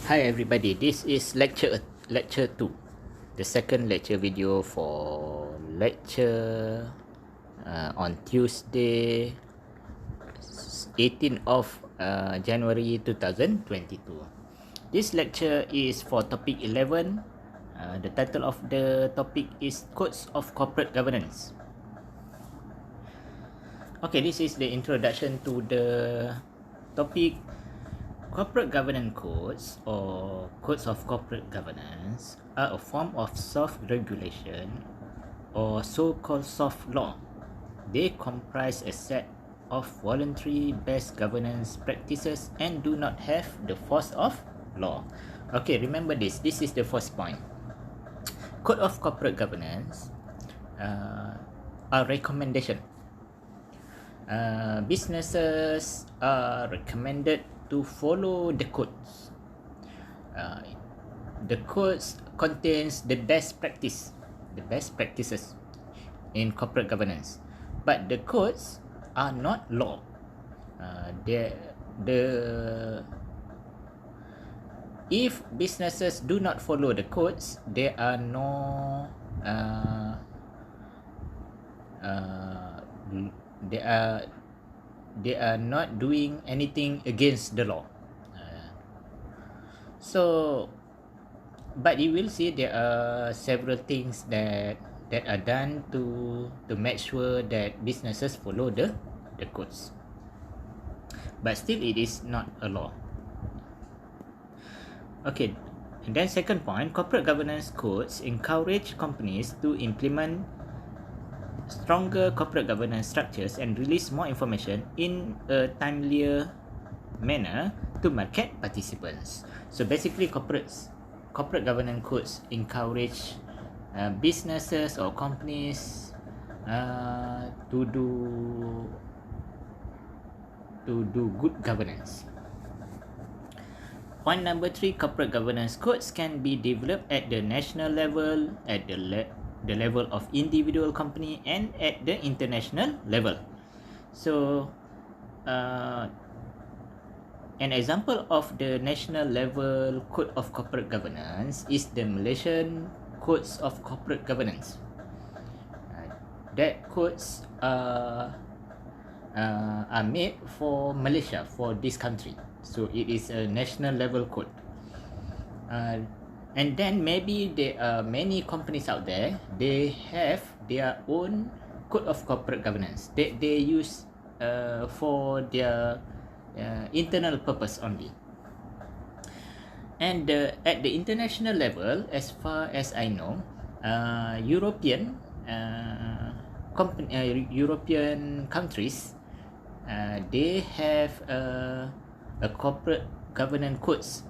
Hi everybody, this is lecture 2, the second lecture video for lecture on Tuesday 18th of January 2022. This lecture is for topic 11. The title of the topic is Codes of Corporate Governance. Okay, this is the introduction to the topic. Corporate governance codes or codes of corporate governance are a form of soft regulation or so-called soft law. They comprise a set of voluntary best governance practices and do not have the force of law. Okay, remember this. This is the first point. Code of corporate governance are recommendation. Businesses are recommended to follow the codes. The codes contains the best practices in corporate governance, but the codes are not law. If businesses do not follow the codes, there are no they are not doing anything against the law. But you will see there are several things that are done to make sure that businesses follow the codes. But still it is not a law. Okay, and then second point, corporate governance codes encourage companies to implement stronger corporate governance structures and release more information in a timelier manner to market participants. So basically, corporate governance codes encourage businesses or companies to do good governance. Point number 3, corporate governance codes can be developed at the national level, at the level of individual company, and at the international level. So an example of the national level code of corporate governance is the Malaysian codes of corporate governance. That codes are made for Malaysia, for this country. So it is a national level code. And then maybe there are many companies out there, they have their own code of corporate governance that they use for their internal purpose only. And at the international level, as far as I know, European countries, they have a corporate governance codes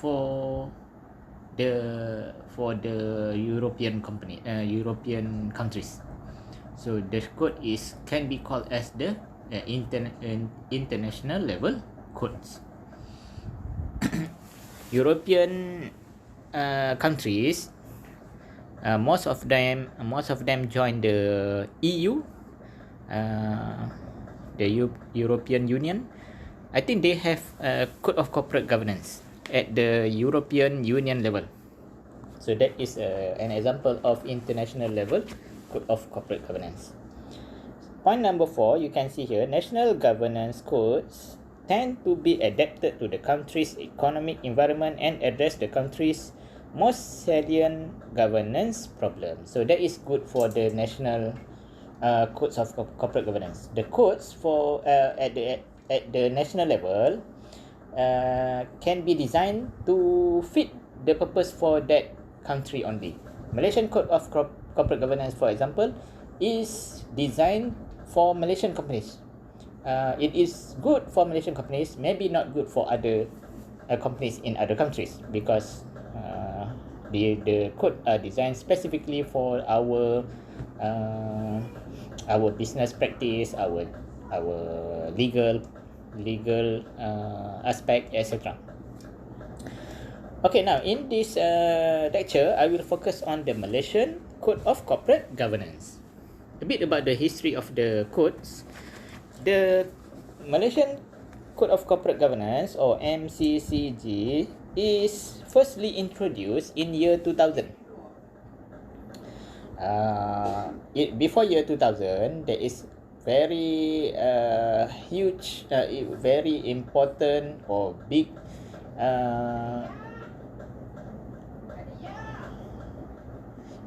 for the European countries. So the code can be called as the international level codes. European countries, most of them join the EU, the European Union. I think they have a code of corporate governance at the European Union level. So that is an example of international level code of corporate governance. Point number 4, you can see here, national governance codes tend to be adapted to the country's economic environment and address the country's most salient governance problems. So that is good for the national codes of corporate governance. The codes for at the national level can be designed to fit the purpose for that country only. Malaysian code of corporate governance, for example, is designed for Malaysian companies. It is good for Malaysian companies, maybe not good for other companies in other countries, because the code are designed specifically for our business practice, our legal aspect, etc. Okay, now in this lecture, I will focus on the Malaysian Code of Corporate Governance. A bit about the history of the codes. The Malaysian Code of Corporate Governance, or MCCG, is firstly introduced in year 2000. Before year 2000, there is very huge, very important or big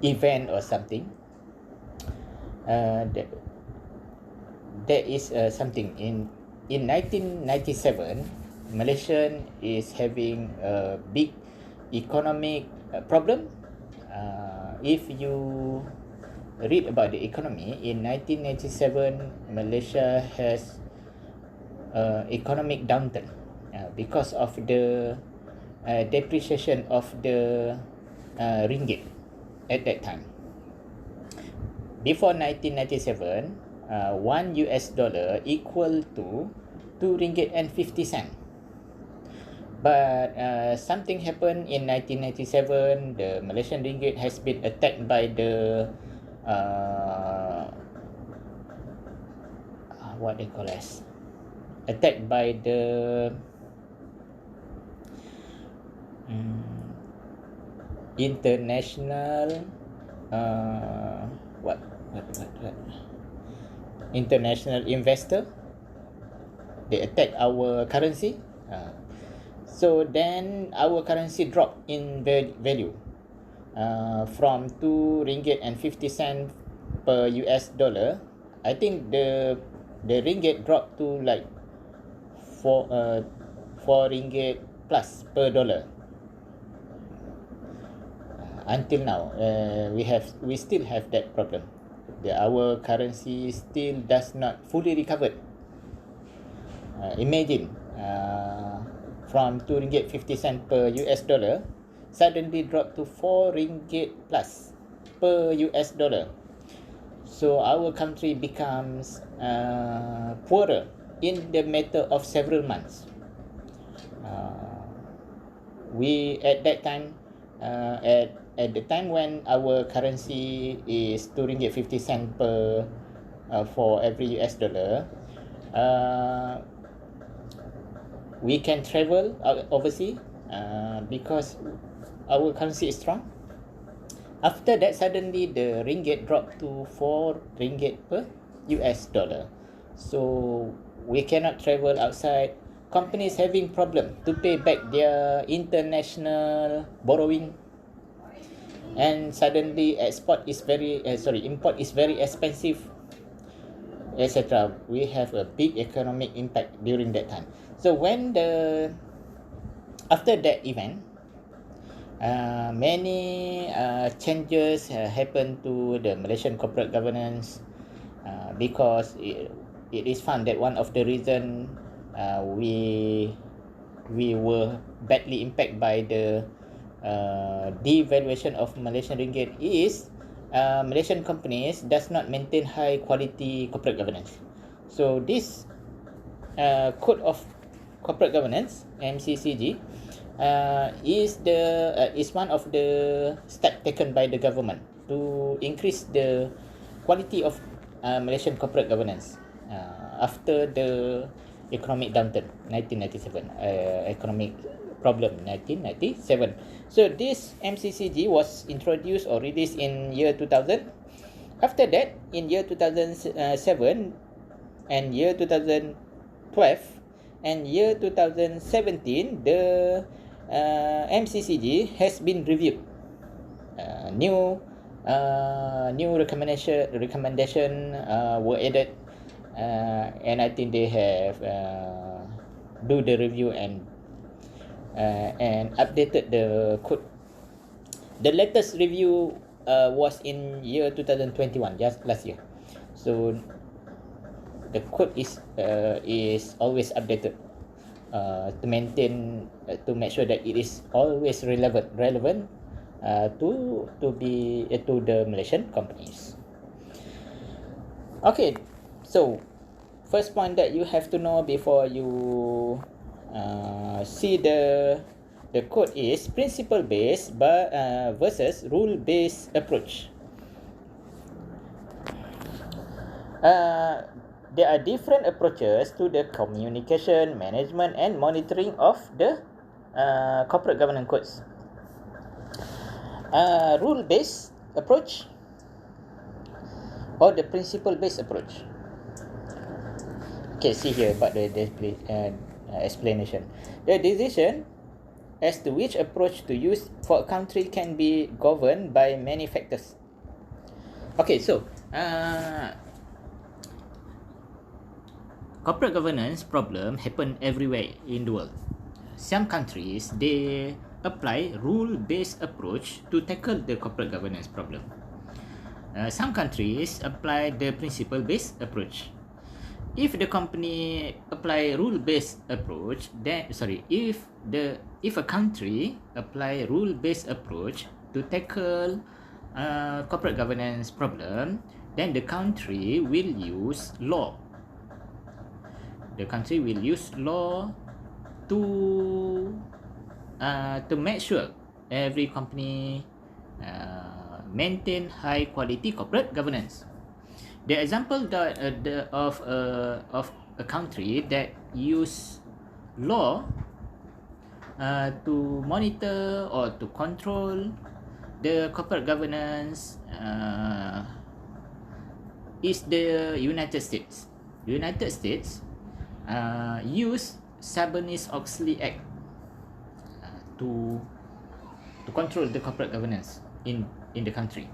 event or something. There is something in 1997. Malaysia is having a big economic problem. If you read about the economy, in 1997, Malaysia has economic downturn because of the depreciation of the ringgit at that time. Before 1997, $1 equal to 2 ringgit and 50 cent. But something happened in 1997. The Malaysian ringgit has been attacked by the what they call as attacked by the international what international investor. They attack our currency. So then our currency dropped in value from 2 ringgit and 50 cent per US dollar. I think the ringgit dropped to like 4 ringgit plus per dollar. Until now, we still have that problem. Our currency still does not fully recovered. Imagine from 2 ringgit 50 cent per US dollar suddenly dropped to 4 ringgit plus per US dollar. So our country becomes poorer in the matter of several months. We at that time at the time when our currency is 2 ringgit 50 cent per for every US dollar, we can travel overseas because our currency is strong. After that, suddenly the ringgit dropped to 4 ringgit per US dollar. So we cannot travel outside. Companies having problem to pay back their international borrowing, and suddenly import is very expensive, etc. We have a big economic impact during that time. So after that event, many changes happened to the Malaysian corporate governance because it is found that one of the reason we were badly impacted by the devaluation of Malaysian ringgit is Malaysian companies does not maintain high quality corporate governance. So this code of corporate governance, MCCG, is one of the steps taken by the government to increase the quality of Malaysian corporate governance after the economic downturn 1997, economic problem 1997. So this MCCG was introduced or released in year 2000. After that, in year 2007 and year 2012 and year 2017, the MCCG has been reviewed. New recommendation were added, and I think they have do the review and updated the code. The latest review was in year 2021, just last year. So the code is always updated to maintain to make sure that it is always relevant to the Malaysian companies. Okay, so first point that you have to know before you see the code is principle based versus rule based approach. There are different approaches to the communication, management and monitoring of the corporate governance codes. Rule-based approach or the principle-based approach. Okay, see here about the explanation. The decision as to which approach to use for a country can be governed by many factors. Okay, so corporate governance problem happen everywhere in the world. Some countries, they apply rule-based approach to tackle the corporate governance problem. Some countries apply the principle-based approach. If the company apply rule-based approach, then if a country apply rule-based approach to tackle corporate governance problem, then the country will use law. The country will use law to make sure every company maintain high quality corporate governance. The example of a country that use law to monitor or to control the corporate governance is the United States. United States use Sarbanes-Oxley Act to control the corporate governance in the country.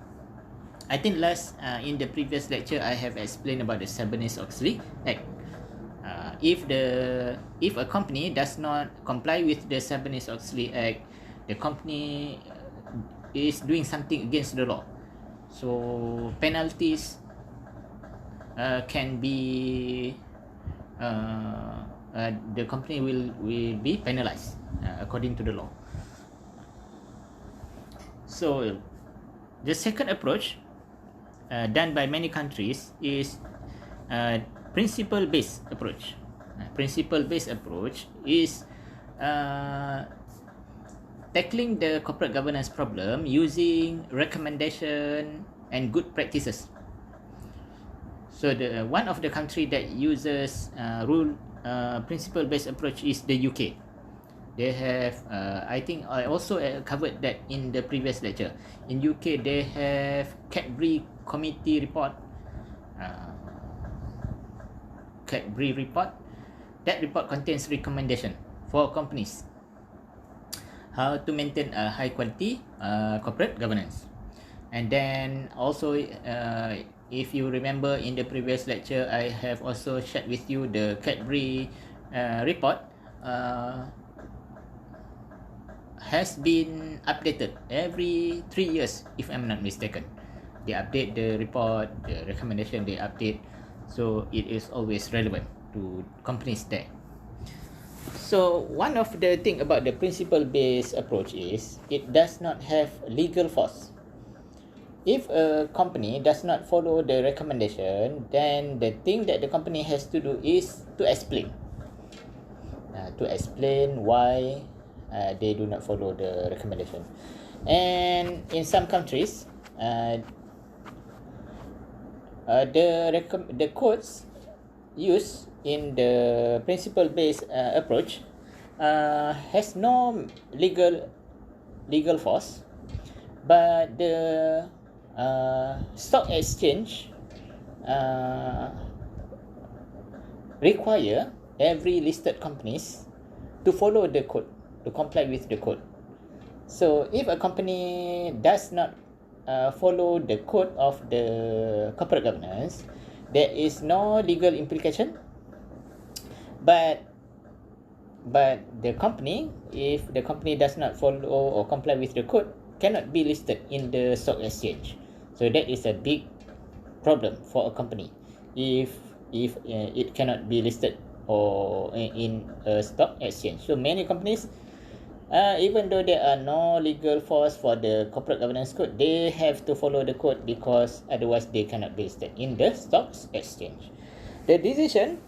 I think in the previous lecture I have explained about the Sarbanes-Oxley Act. If a company does not comply with the Sarbanes-Oxley Act, the company is doing something against the law. So penalties can be the company will be penalized according to the law. So the second approach done by many countries is principle-based approach. Principle-based approach is tackling the corporate governance problem using recommendation and good practices. So the one of the country that uses principle-based approach is the UK. They have, I think I also covered that in the previous lecture. In UK, they have Cadbury Committee report. Cadbury report. That report contains recommendation for companies how to maintain a high quality corporate governance. And then also, if you remember in the previous lecture, I have also shared with you the Cadbury report. Has been updated every 3 years, if I'm not mistaken. They update the report, the recommendation they update, so it is always relevant to companies there. So one of the thing about the principle-based approach is it does not have legal force. If a company does not follow the recommendation, then the thing that the company has to do is to explain why they do not follow the recommendation. And in some countries, the codes used in the principle-based approach has no legal force, but the stock exchange require every listed companies to follow the code, to comply with the code. So if a company does not follow the code of the corporate governance, there is no legal implication, but the company, if the company does not follow or comply with the code, cannot be listed in the stock exchange. So that is a big problem for a company if it cannot be listed or in a stock exchange. So many companies, even though there are no legal force for the corporate governance code, they have to follow the code because otherwise they cannot be listed in the stocks exchange. The decision,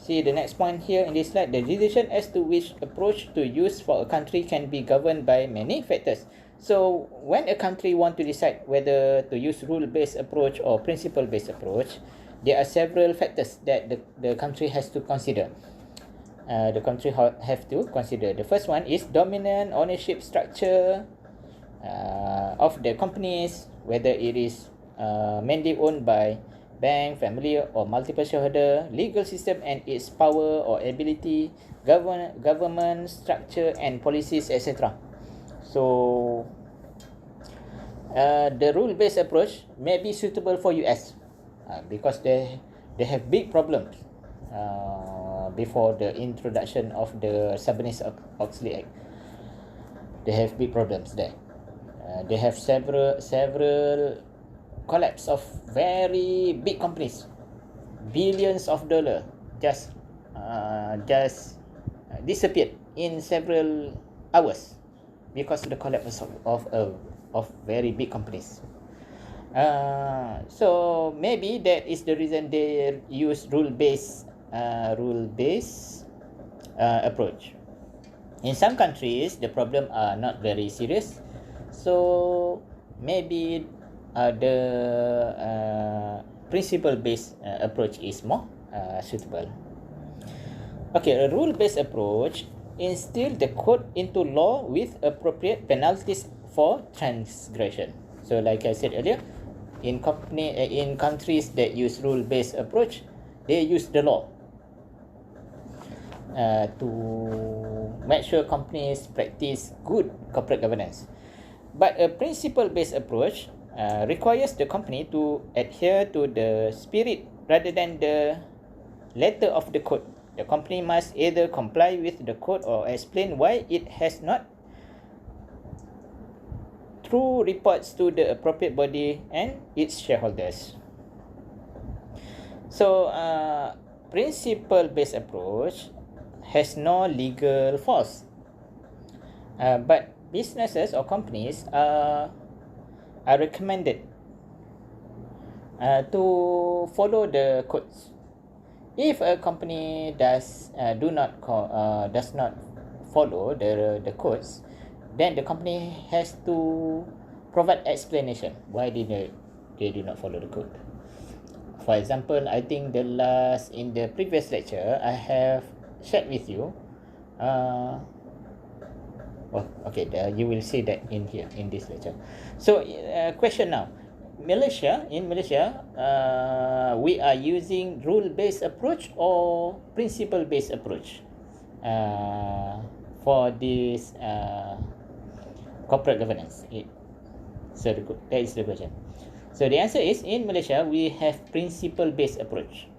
see the next point here in this slide, the decision as to which approach to use for a country can be governed by many factors. So when a country want to decide whether to use rule-based approach or principle-based approach, there are several factors that the country has to consider. the country have to consider. The first one is dominant ownership structure of the companies, whether it is mainly owned by bank, family, or multiple shareholder, legal system and its power or ability, government structure and policies, etc. So the rule-based approach may be suitable for US because they have big problems before the introduction of the Sarbanes-Oxley Act. They have big problems there. They have several collapse of very big companies, billions of dollars just disappeared in several hours because of the collapse of very big companies. So maybe that is the reason they use rule-based approach. In some countries, the problem are not very serious, so maybe the principle-based approach is more suitable. Okay, a rule-based approach instill the code into law with appropriate penalties for transgression. So, like I said earlier, in countries that use rule-based approach, they use the law to make sure companies practice good corporate governance. But a principle-based approach requires the company to adhere to the spirit rather than the letter of the code. The company must either comply with the code or explain why it has not through reports to the appropriate body and its shareholders. So, principle-based approach has no legal force, but businesses or companies are recommended to follow the codes. If a company does not follow the codes, then the company has to provide explanation why they do not follow the code. For example, I think in the previous lecture, I have shared with you. You will see that in here in this lecture. So, question now. In Malaysia, we are using rule-based approach or principle-based approach for this corporate governance. So that is the question. So the answer is, in Malaysia, we have principle-based approach.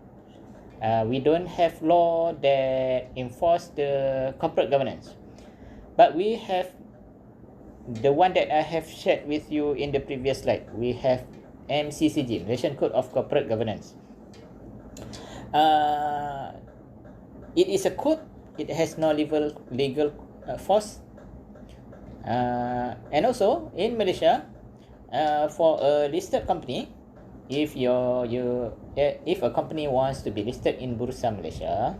We don't have law that enforce the corporate governance, but we have the one that I have shared with you in the previous slide. We have MCCG, Malaysian Code of Corporate Governance. It is a code. It has no legal force. And also in Malaysia, for a listed company, if a company wants to be listed in Bursa Malaysia,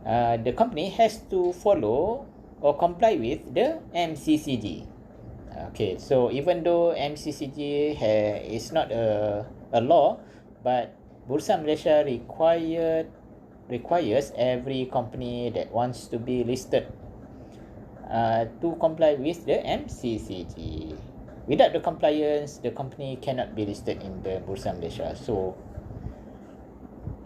the company has to follow or comply with the MCCG. Okay, so even though MCCG is not a law, but Bursa Malaysia requires every company that wants to be listed to comply with the MCCG. Without the compliance, the company cannot be listed in the Bursa Malaysia. So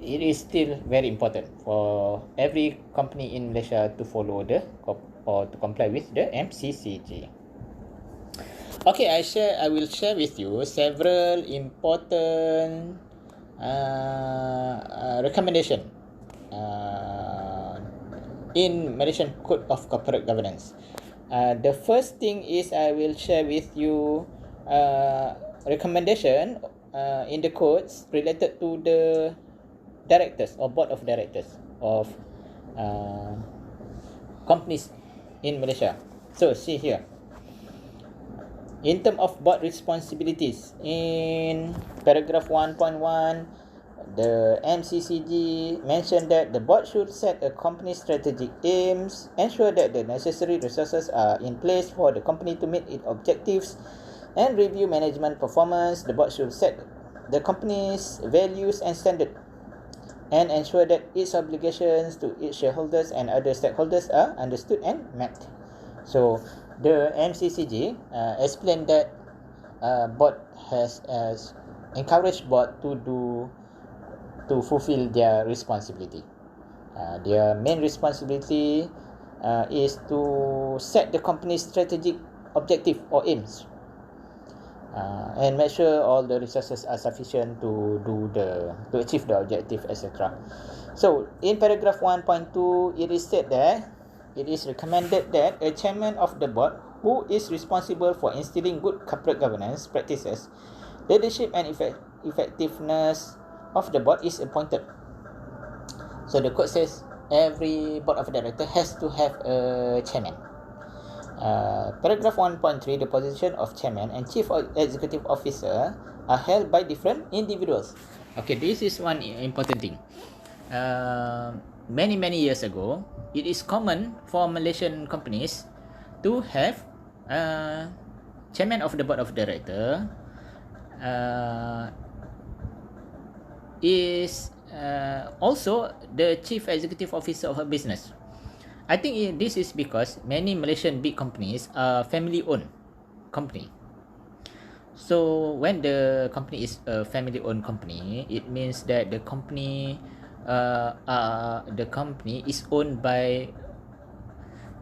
it is still very important for every company in Malaysia to follow or to comply with the MCCG. Okay, I will share with you several important recommendation in Malaysian Code of Corporate Governance. The first thing is I will share with you recommendation in the codes related to the directors or board of directors of companies in Malaysia. So see here, in terms of board responsibilities, in paragraph 1.1, the MCCG mentioned that the board should set a company's strategic aims, ensure that the necessary resources are in place for the company to meet its objectives, and review management performance. The board should set the company's values and standards and ensure that its obligations to its shareholders and other stakeholders are understood and met. So the MCCG explained that board has encouraged board to fulfill their responsibility. Their main responsibility is to set the company's strategic objective or aims, and make sure all the resources are sufficient to achieve the objective, etc. So in paragraph 1.2, it is said that it is recommended that a chairman of the board who is responsible for instilling good corporate governance practices, leadership and effectiveness of the board is appointed. So the code says every board of director has to have a chairman. Paragraph 1.3, the position of chairman and chief executive officer are held by different individuals. Okay, this is one important thing. Many years ago, it is common for Malaysian companies to have chairman of the board of director is also the chief executive officer of a business. I think this is because many Malaysian big companies are family-owned company. So when the company is a family-owned company, it means that the company is owned by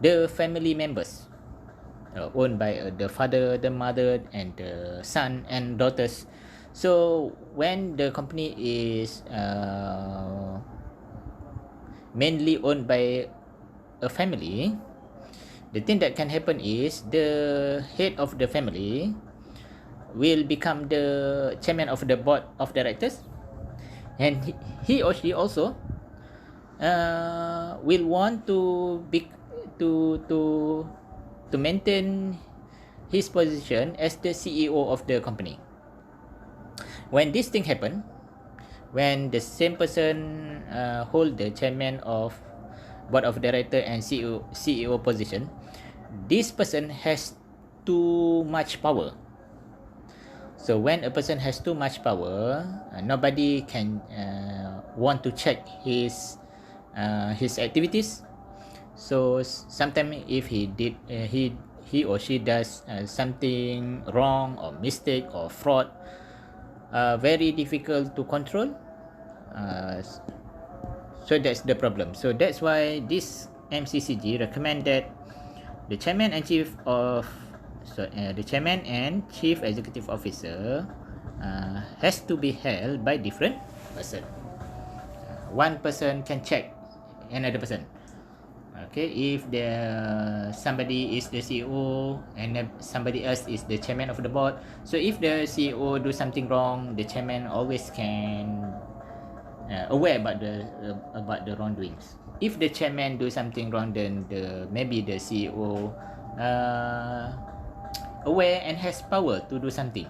the family members, owned by the father, the mother, and the son and daughters. So when the company is mainly owned by a family, the thing that can happen is the head of the family will become the chairman of the board of directors, and he or she also will want to maintain his position as the CEO of the company. When this thing happen, when the same person hold the chairman of board of director and CEO position, this person has too much power. So when a person has too much power, nobody can want to check his activities. So sometimes if he or she does something wrong or mistake or fraud, very difficult to control. So that's the problem. So that's why this MCCG recommended the chairman and chief executive officer has to be held by different person. One person can check another person. Okay, if somebody is the CEO and somebody else is the chairman of the board, so if the CEO do something wrong, the chairman always can aware about the wrongdoings. If the chairman do something wrong, then maybe the CEO aware and has power to do something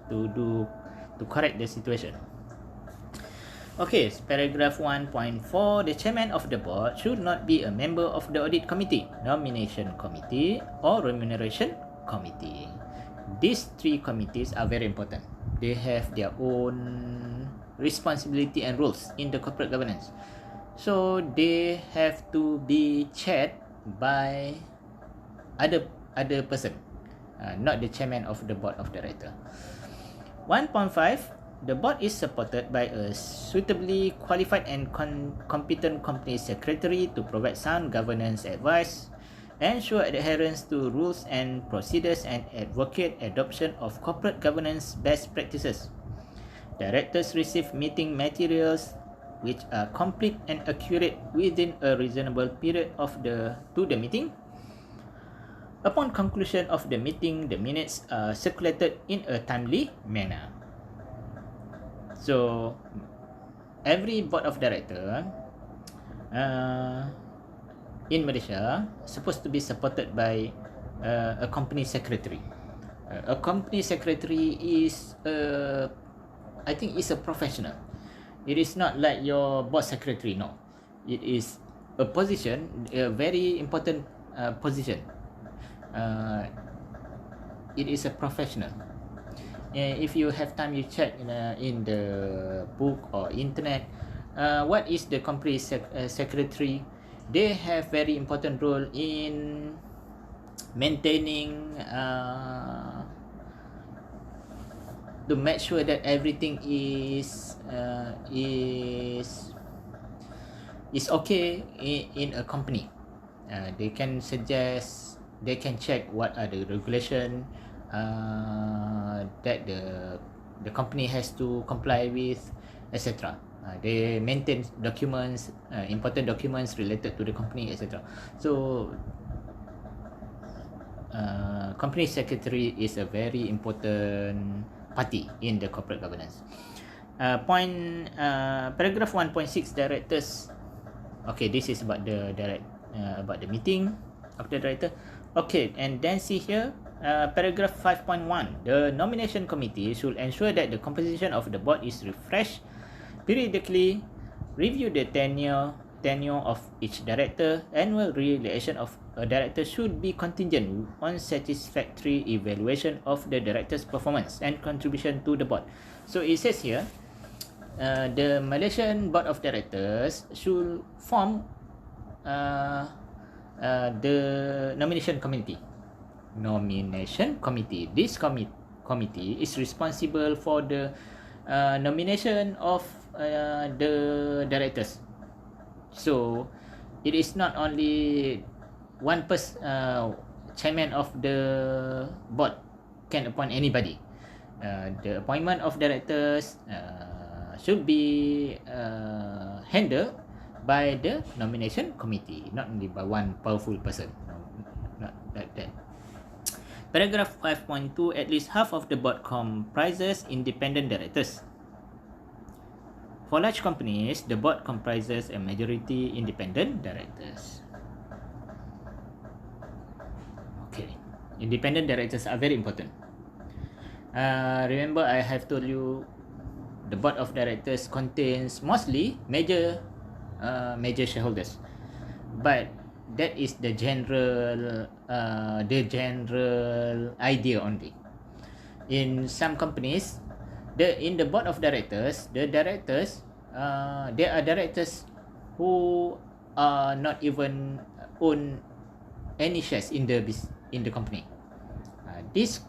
to correct the situation. Okay, paragraph 1.4, the chairman of the board should not be a member of the audit committee, nomination committee, or remuneration committee. These three committees are very important. They have their own responsibility and rules in the corporate governance. So they have to be chaired by other person, not the chairman of the board of director. 1.5, the board is supported by a suitably qualified and competent company secretary to provide sound governance advice, ensure adherence to rules and procedures, and advocate adoption of corporate governance best practices. Directors receive meeting materials which are complete and accurate within a reasonable period to the meeting. Upon conclusion of the meeting, the minutes are circulated in a timely manner. So every board of director in Malaysia supposed to be supported by a company secretary. A company secretary is I think is a professional. It is not like your board secretary. No, it is a position, a very important position. It is a professional. If you have time, you check in the book or internet. what is the company secretary? They have very important role in maintaining to make sure that everything is okay in a company. They can suggest, they can check what are the regulation that the company has to comply with, etc. They maintain documents, important documents related to the company, etc. So company secretary is a very important party in the corporate governance. Paragraph 1.6, directors. Okay, this is about the about the meeting of the director. Okay, and then see here, paragraph 5.1, the nomination committee should ensure that the composition of the board is refreshed periodically, review the tenure of each director. Annual re-election of a director should be contingent on satisfactory evaluation of the director's performance and contribution to the board. So it says here, the Malaysian Board of Directors should form the nomination committee. This committee is responsible for the nomination of the directors. So it is not only one person, chairman of the board can appoint anybody. The appointment of directors should be handled by the nomination committee, not only by one powerful person. No, not like that. Paragraph 5.2, at least half of the board comprises independent directors. For large companies, the board comprises a majority independent directors. Okay, independent directors are very important. Remember, I have told you the board of directors contains mostly major shareholders, but that is the general idea only. In some companies, in the board of directors, the directors, there are directors who are not even own any shares in the company. These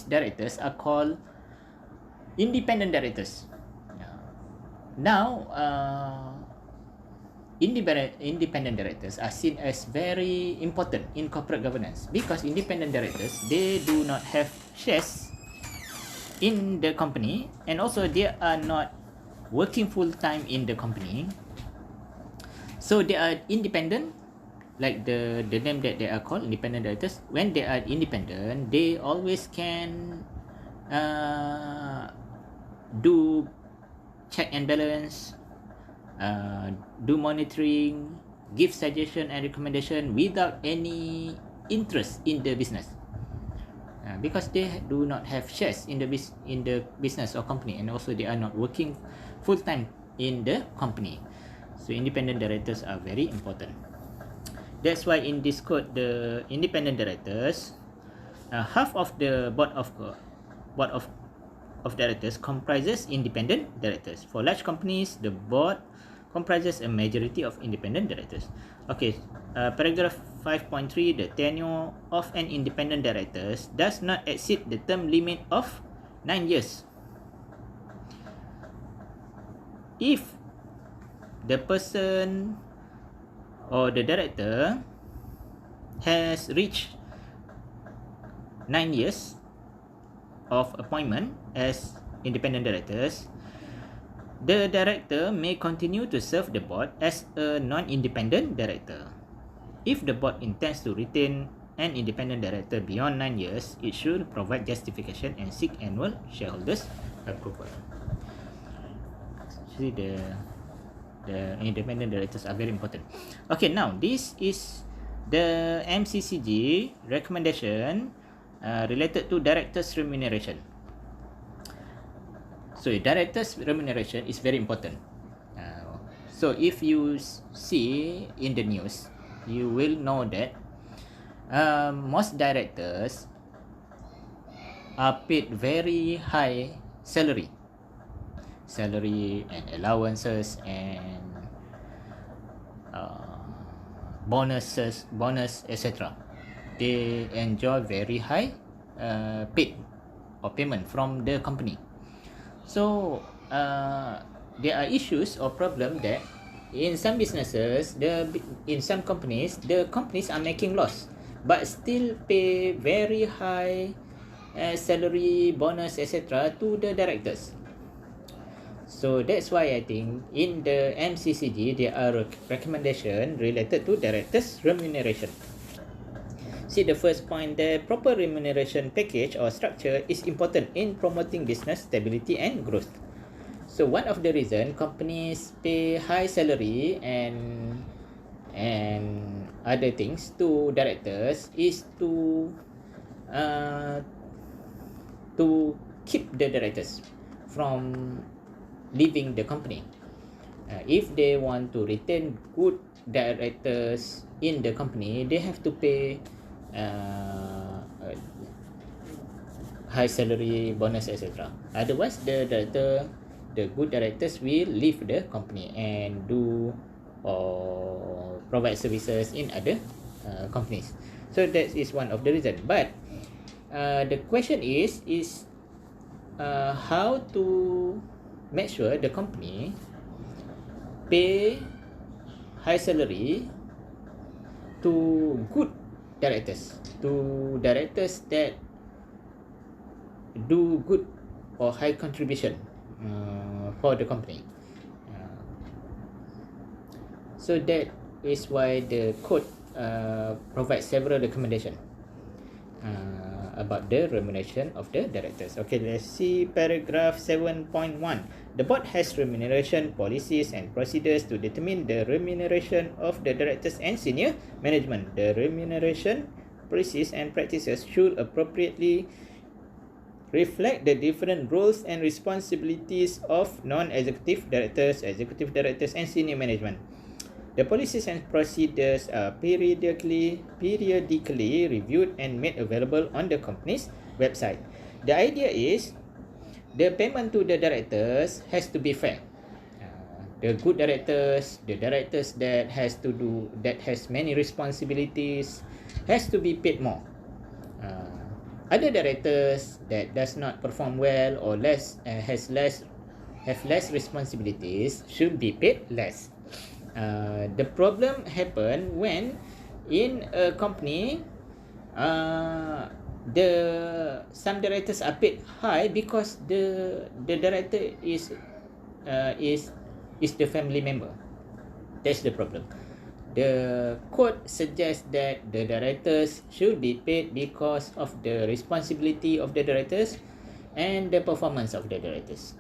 directors are called independent directors. Now, independent directors are seen as very important in corporate governance, because independent directors, they do not have shares in the company, and also they are not working full time in the company. So they are independent, like the name that they are called, independent directors. When they are independent, they always can do check and balance, do monitoring, give suggestion and recommendation without any interest in the business, because they do not have shares in the business or company, and also they are not working full time in the company. So independent directors are very important. That's why in this code, the independent directors, half of the board of directors comprises independent directors. For large companies, the board comprises a majority of independent directors. Okay, paragraph 5.3, the tenure of an independent director does not exceed the term limit of 9 years. If the person or the director has reached 9 years of appointment as independent directors, the director may continue to serve the board as a non-independent director. If the board intends to retain an independent director beyond 9 years, it should provide justification and seek annual shareholders' approval. See, the independent directors are very important. Okay, now this is the MCCG recommendation related to directors' remuneration. So directors' remuneration is very important. So if you see in the news, you will know that most directors are paid very high salary. salary and allowances and bonus, etc. They enjoy very high paid or payment from the company. So there are issues or problem that in some businesses, in some companies, the companies are making loss, but still pay very high salary, bonus, etc. to the directors. So that's why I think in the MCCG there are recommendation related to directors' remuneration. See the first point, the proper remuneration package or structure is important in promoting business stability and growth. So one of the reason companies pay high salary and other things to directors is to keep the directors from leaving the company. If they want to retain good directors in the company, they have to pay high salary, bonus, etc. Otherwise, the good directors will leave the company and do or provide services in other companies. So that is one of the reason. But the question is how to make sure the company pay high salary to good directors, to directors that do good or high contribution for the company. So that is why the code provides several recommendations about the remuneration of the directors. Okay, let's see paragraph 7.1. The board has remuneration policies and procedures to determine the remuneration of the directors and senior management. The remuneration policies and practices should appropriately reflect the different roles and responsibilities of non-executive directors, executive directors, and senior management. The policies and procedures are periodically reviewed and made available on the company's website. The idea is the payment to the directors has to be fair. The good directors, the directors that has many responsibilities, has to be paid more. Other directors that does not perform well or have less responsibilities should be paid less. The problem happen when in a company some directors are paid high because the director is the family member. That's the problem. The code suggests that the directors should be paid because of the responsibility of the directors and the performance of the directors.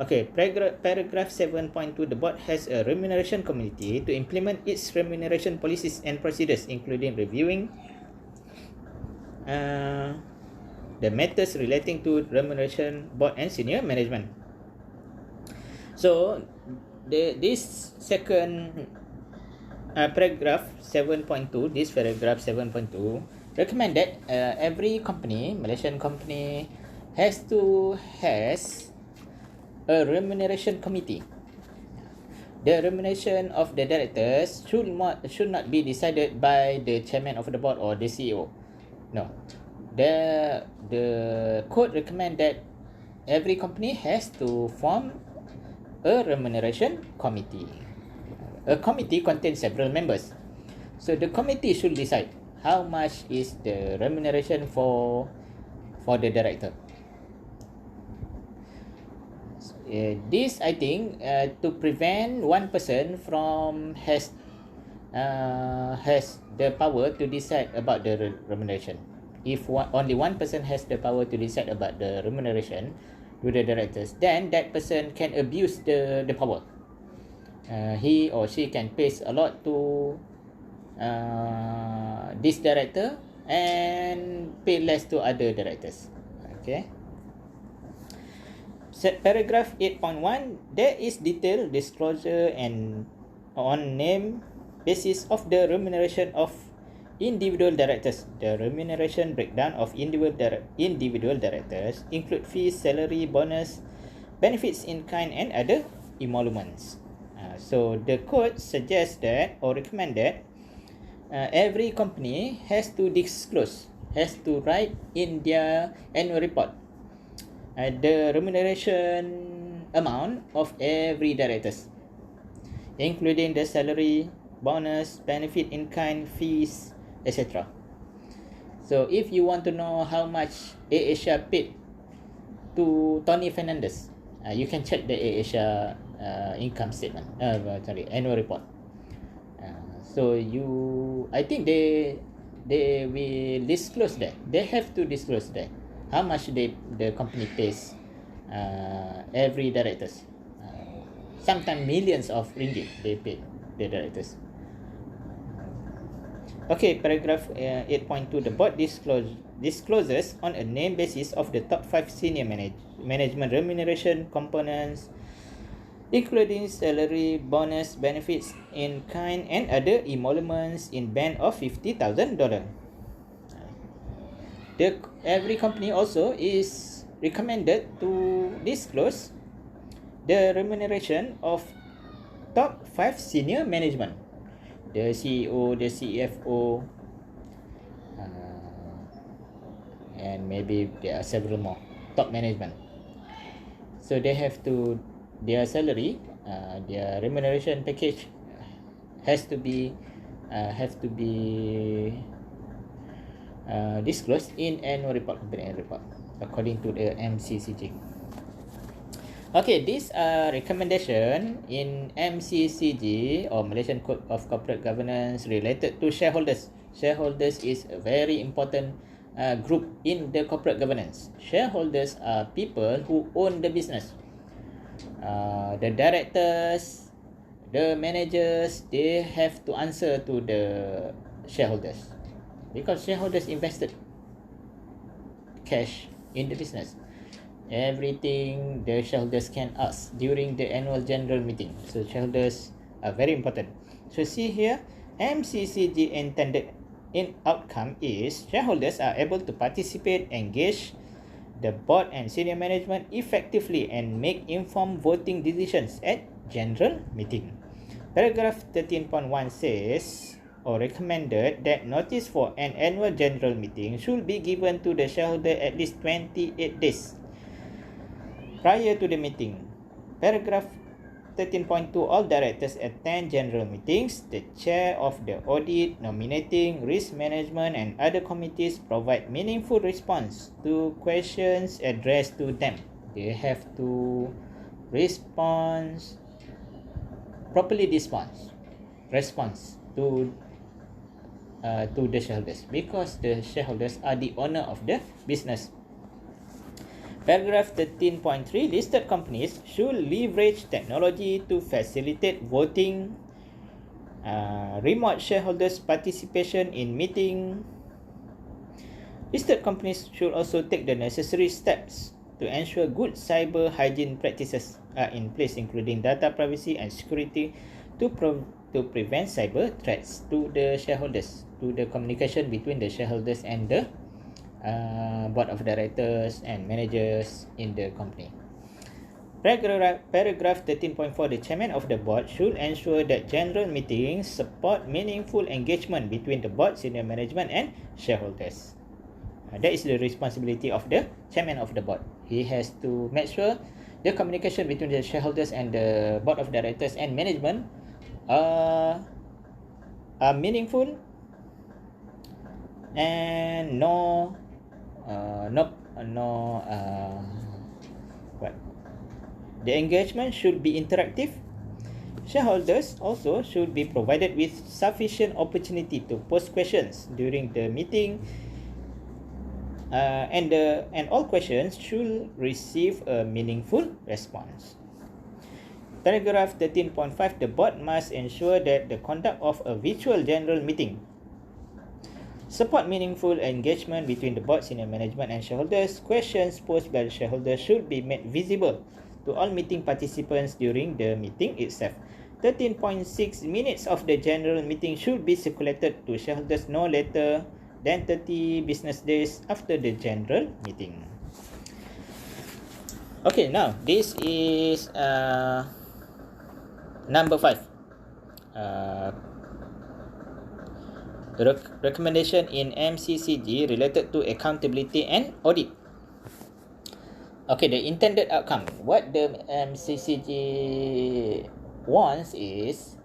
Okay, paragraph 7.2. The board has a remuneration committee to implement its remuneration policies and procedures, including reviewing the matters relating to remuneration board and senior management. So this second paragraph 7.2, this paragraph 7.2 recommend that every company, Malaysian company, has a remuneration committee. The remuneration of the directors should not be decided by the chairman of the board or the CEO. No. The code recommend that every company has to form a remuneration committee. A committee contains several members. So the committee should decide how much is the remuneration for the director. This I think to prevent one person from has the power to decide about the remuneration. If only one person has the power to decide about the remuneration to the directors, then that person can abuse the power. He or she can pay a lot to this director and pay less to other directors. Okay. Paragraph 8.1, there is detailed disclosure and on name basis of the remuneration of individual directors. The remuneration breakdown of individual directors include fees, salary, bonus, benefits in kind and other emoluments. So the code suggests that, or recommend that, every company has to disclose, has to write in their annual report the remuneration amount of every directors, including the salary, bonus, benefit in kind, fees, etc. So if you want to know how much AASHA paid to Tony Fernandez, you can check the AASHA income statement, annual report. So I think they will disclose that. They have to disclose that how much the company pays every directors. Sometimes millions of ringgit they pay the directors. Okay, paragraph 8.2. The board discloses on a name basis of the top 5 senior management remuneration components, including salary, bonus, benefits in kind, and other emoluments in band of $50,000. Every company also is recommended to disclose the remuneration of top 5 senior management, the CEO, the CFO, and maybe there are several more top management. So they have to, their salary, their remuneration package has to be disclosed in annual report, company annual report, according to the MCCG. Okay, this recommendation in MCCG, or Malaysian Code of Corporate Governance, related to shareholders. Shareholders is a very important group in the corporate governance. Shareholders are people who own the business. The directors, the managers, they have to answer to the shareholders, because shareholders invested cash in the business. Everything the shareholders can ask during the annual general meeting. So shareholders are very important. So see here, MCCG intended in outcome is shareholders are able to participate, engage the board and senior management effectively, and make informed voting decisions at general meeting. Paragraph 13.1 says, or recommended, that notice for an annual general meeting should be given to the shareholder at least 28 days prior to the meeting. Paragraph 13.2. All directors attend general meetings. The chair of the audit, nominating, risk management, and other committees provide meaningful response to questions addressed to them. They have to properly response to the shareholders, because the shareholders are the owner of the business. Paragraph 13.3. Listed companies should leverage technology to facilitate voting, remote shareholders participation in meeting. Listed companies should also take the necessary steps to ensure good cyber hygiene practices are in place, including data privacy and security, to prevent cyber threats to the shareholders, to the communication between the shareholders and the board of directors and managers in the company. Paragraph 13.4. The chairman of the board should ensure that general meetings support meaningful engagement between the board, senior management, and shareholders. That is the responsibility of the chairman of the board. He has to make sure the communication between the shareholders and the board of directors and management are meaningful, and the engagement should be interactive. Shareholders also should be provided with sufficient opportunity to pose questions during the meeting, and all questions should receive a meaningful response. Paragraph 13.5. The board must ensure that the conduct of a virtual general meeting support meaningful engagement between the board, senior management, and shareholders. Questions posed by the shareholders should be made visible to all meeting participants during the meeting itself. 13.6. Minutes of the general meeting should be circulated to shareholders no later than 30 business days after the general meeting. Okay, now this is number 5. Recommendation in MCCG related to accountability and audit. Okay, the intended outcome. What the MCCG wants is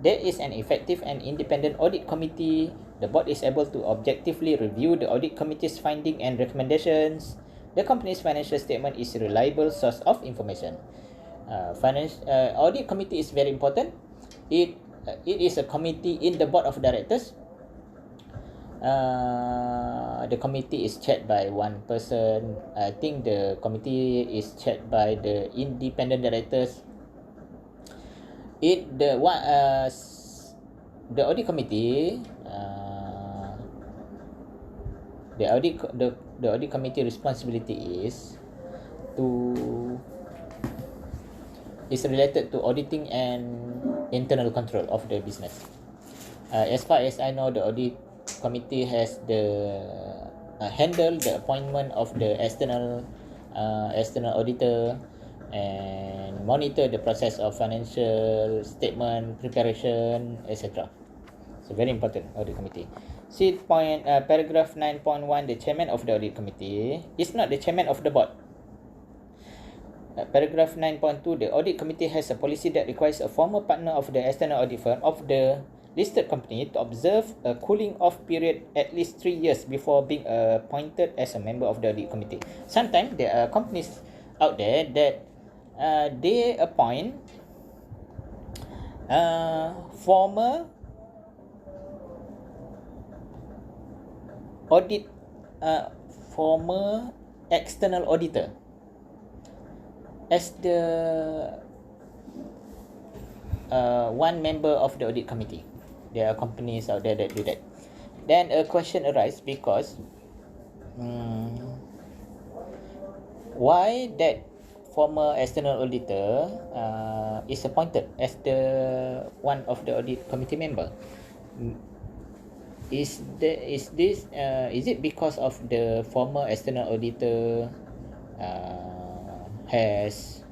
there is an effective and independent audit committee. The board is able to objectively review the audit committee's findings and recommendations. The company's financial statement is a reliable source of information. Audit committee is very important. It is a committee in the board of directors. The committee is chaired by one person. I think the committee is chaired by the independent directors. The audit committee, the audit committee responsibility is related to auditing and internal control of the business. As far as I know, the audit committee has handle the appointment of the external auditor and monitor the process of financial statement preparation, etc. So very important, audit committee. See paragraph 9.1, the chairman of the audit committee is not the chairman of the board. Paragraph 9.2, the audit committee has a policy that requires a former partner of the external audit firm of the listed company to observe a cooling off period at least 3 years before being appointed as a member of the audit committee. Sometimes there are companies out there that they appoint former former external auditor as the one member of the audit committee. There are companies out there that do that. Then a question arises because why that former external auditor is appointed as the one of the audit committee member? Is it because of the former external auditor has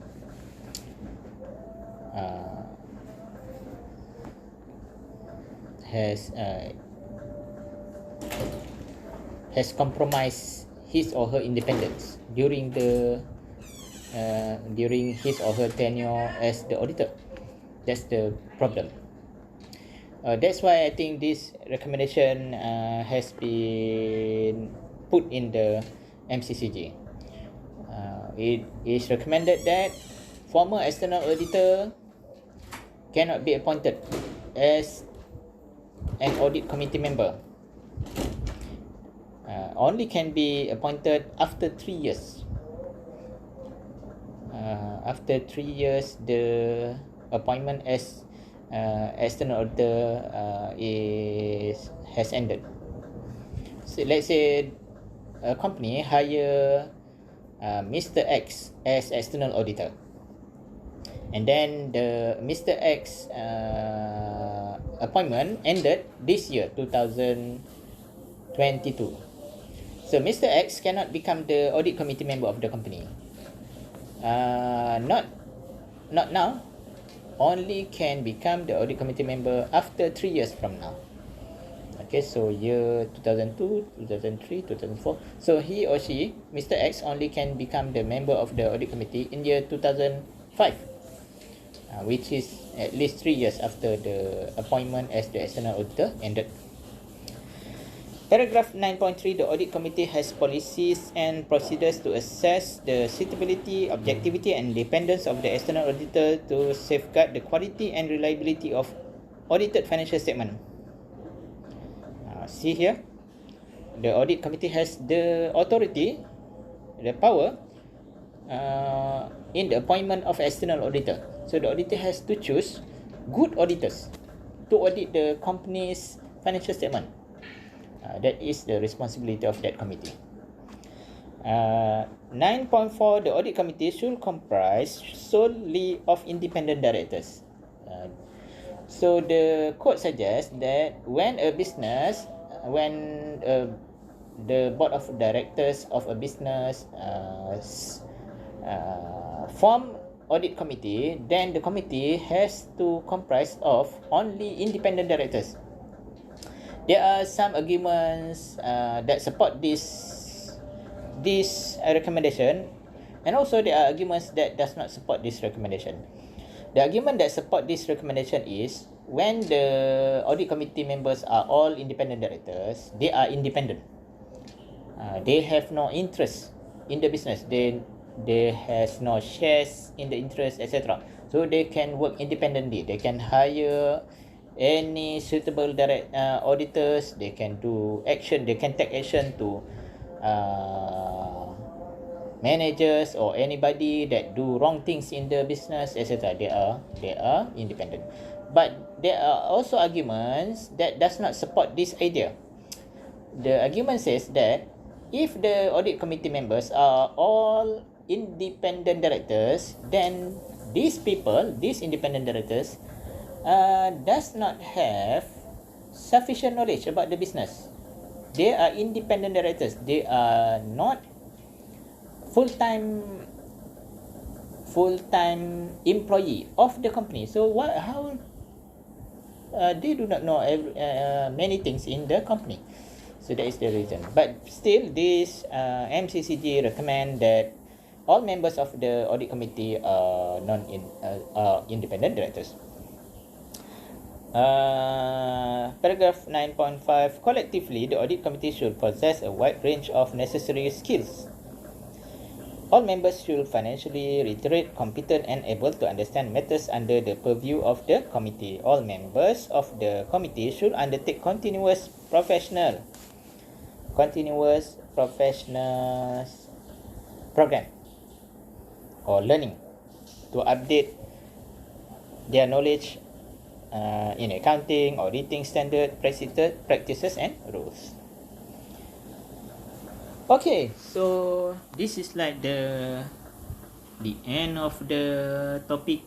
compromised his or her independence during his or her tenure as the auditor? That's the problem. That's why I think this recommendation has been put in the MCCG. It is recommended that former external auditor cannot be appointed as an audit committee member. Only can be appointed after 3 years. After 3 years, the appointment as external auditor has ended. So let's say a company hire Mr. X as external auditor, and then the Mr. X appointment ended this year, 2022. So Mr. X cannot become the audit committee member of the company. Not now. Only can become the audit committee member after 3 years from now. Okay, so year 2002, 2003, 2004. So he or she, Mr. X, only can become the member of the audit committee in year 2005, which is at least 3 years after the appointment as the external auditor ended. Paragraph 9.3, the audit committee has policies and procedures to assess the suitability, objectivity and independence of the external auditor to safeguard the quality and reliability of audited financial statement. See here, the audit committee has the authority, the power in the appointment of external auditor. So the auditor has to choose good auditors to audit the company's financial statement. That is the responsibility of that committee. 9.4, the audit committee should comprise solely of independent directors. So the code suggests that when the board of directors of a business form audit committee, then the committee has to comprise of only independent directors. There are some arguments that support this recommendation, and also there are arguments that does not support this recommendation. The argument that support this recommendation is when the audit committee members are all independent directors, they are independent. They have no interest in the business. They has no shares in the interest, etc. So they can work independently. They can hire any suitable direct auditors. They can do action. They can take action to managers or anybody that do wrong things in the business, etc. They are independent. But there are also arguments that does not support this idea. The argument says that if the audit committee members are all independent directors, then these independent directors, does not have sufficient knowledge about the business. They are independent directors. They are not full-time employee of the company. So how they do not know many things in the company. So that is the reason. But still, this MCCG recommend that all members of the audit committee are independent directors. Paragraph 9.5, collectively, the audit committee should possess a wide range of necessary skills. All members should financially literate, competent, and able to understand matters under the purview of the committee. All members of the committee should undertake continuous professional program or learning to update their knowledge in accounting, auditing standard, practices, and rules. Okay, so this is like the end of the topic.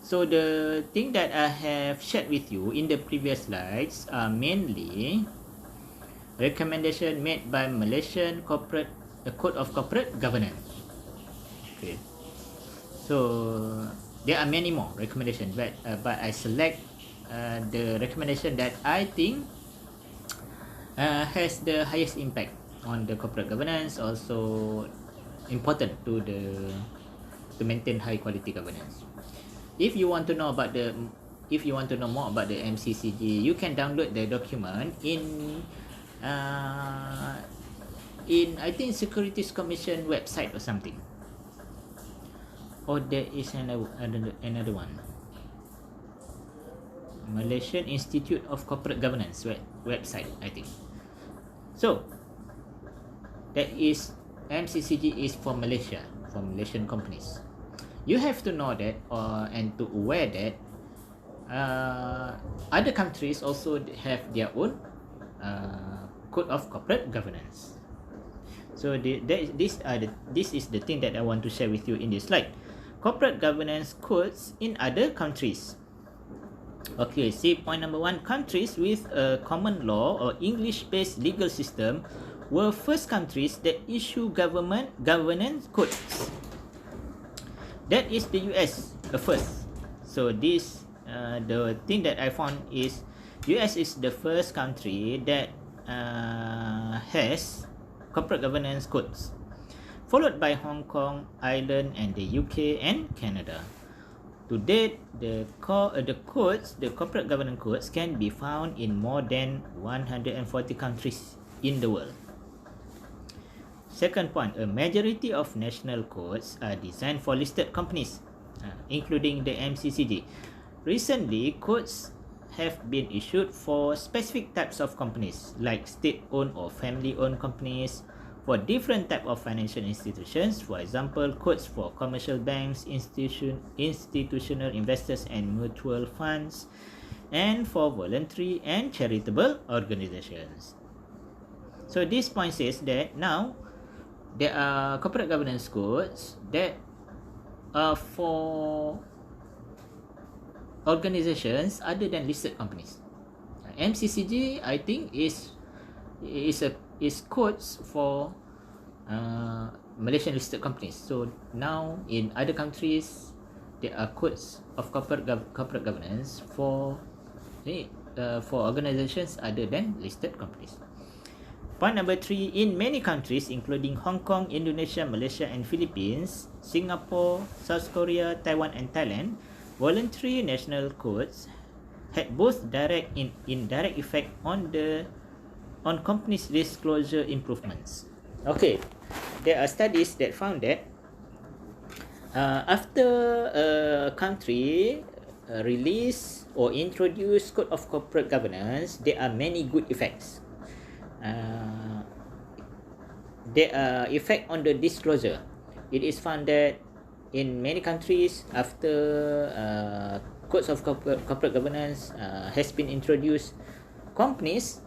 So the thing that I have shared with you in the previous slides are mainly recommendation made by Malaysian Code of Corporate Governance. Okay, so there are many more recommendations, but I select the recommendation that I think has the highest impact on the corporate governance, also important to maintain high quality governance. If you want to know more about the MCCG, you can download the document in I think Securities Commission website or something. Or there is another one, Malaysian Institute of Corporate Governance website, I think. So that is MCCG is for Malaysia, for Malaysian companies. You have to know that and to aware that other countries also have their own code of corporate governance. So this is the thing that I want to share with you in this slide. Corporate governance codes in other countries. Okay, see point number 1. Countries with a common law or English-based legal system were first countries that issue governance codes. That is the US, first. So this the thing that I found is US is the first country that has corporate governance codes, followed by Hong Kong, Ireland, and the UK and Canada. To date, the corporate governance codes can be found in more than 140 countries in the world. Second point, a majority of national codes are designed for listed companies, including the MCCG. Recently, codes have been issued for specific types of companies, like state-owned or family-owned companies, for different type of financial institutions, for example, codes for commercial banks, institutional investors and mutual funds, and for voluntary and charitable organizations. So this point says that now there are corporate governance codes that are for organizations other than listed companies. MCCG, I think, is codes for Malaysian listed companies. So now in other countries, there are codes of corporate governance for organizations other than listed companies. Point number 3, in many countries including Hong Kong, Indonesia, Malaysia and Philippines, Singapore, South Korea, Taiwan and Thailand, voluntary national codes had both direct and indirect effect on companies' disclosure improvements. Okay, there are studies that found that after a country release or introduce code of corporate governance, there are many good effects. There are effect on the disclosure. It is found that in many countries, after codes of corporate governance has been introduced, companies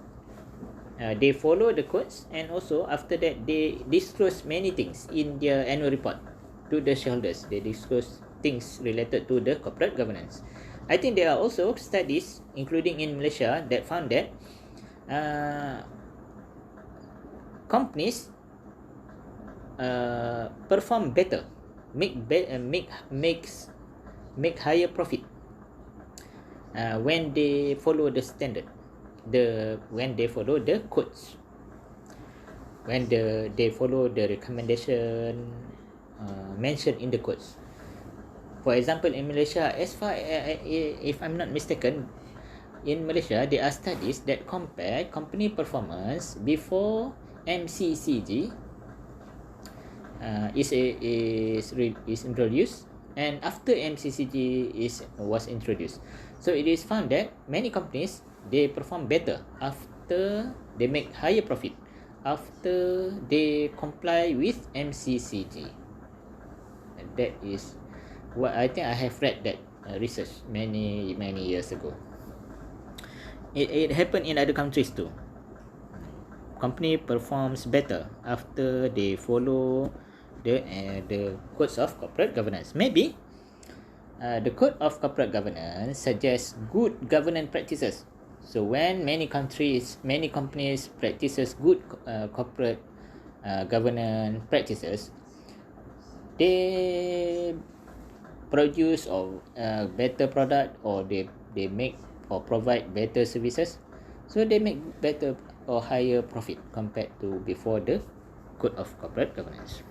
they follow the codes, and also after that they disclose many things in their annual report to the shareholders. They disclose things related to the corporate governance. I think there are also studies, including in Malaysia, that found that companies perform better, make higher profit when they follow the standard, when they follow the codes, when they follow the recommendation mentioned in the codes. For example, in Malaysia, as far if I'm not mistaken, in Malaysia there are studies that compare company performance before MCCG is introduced, and after MCCG was introduced. So it is found that many companies, they perform better after they make higher profit after they comply with MCCG. And that is what I think I have read that research many years ago. It happened in other countries too. Company performs better after they follow the codes of corporate governance. Maybe the code of corporate governance suggests good governance practices. So when many companies practices good corporate governance practices, they produce or better product, or they make or provide better services, so they make better or higher profit compared to before the code of corporate governance.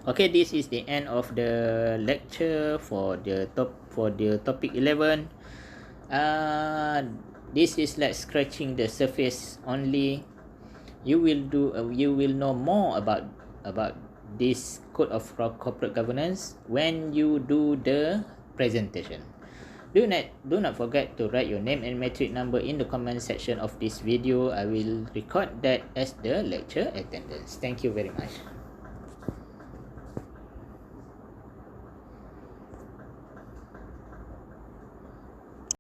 Okay, this is the end of the lecture for the topic 11. This is like scratching the surface only. You will know more about this code of corporate governance when you do the presentation. Do not forget to write your name and matric number in the comment section of this video. I will record that as the lecture attendance. Thank you very much.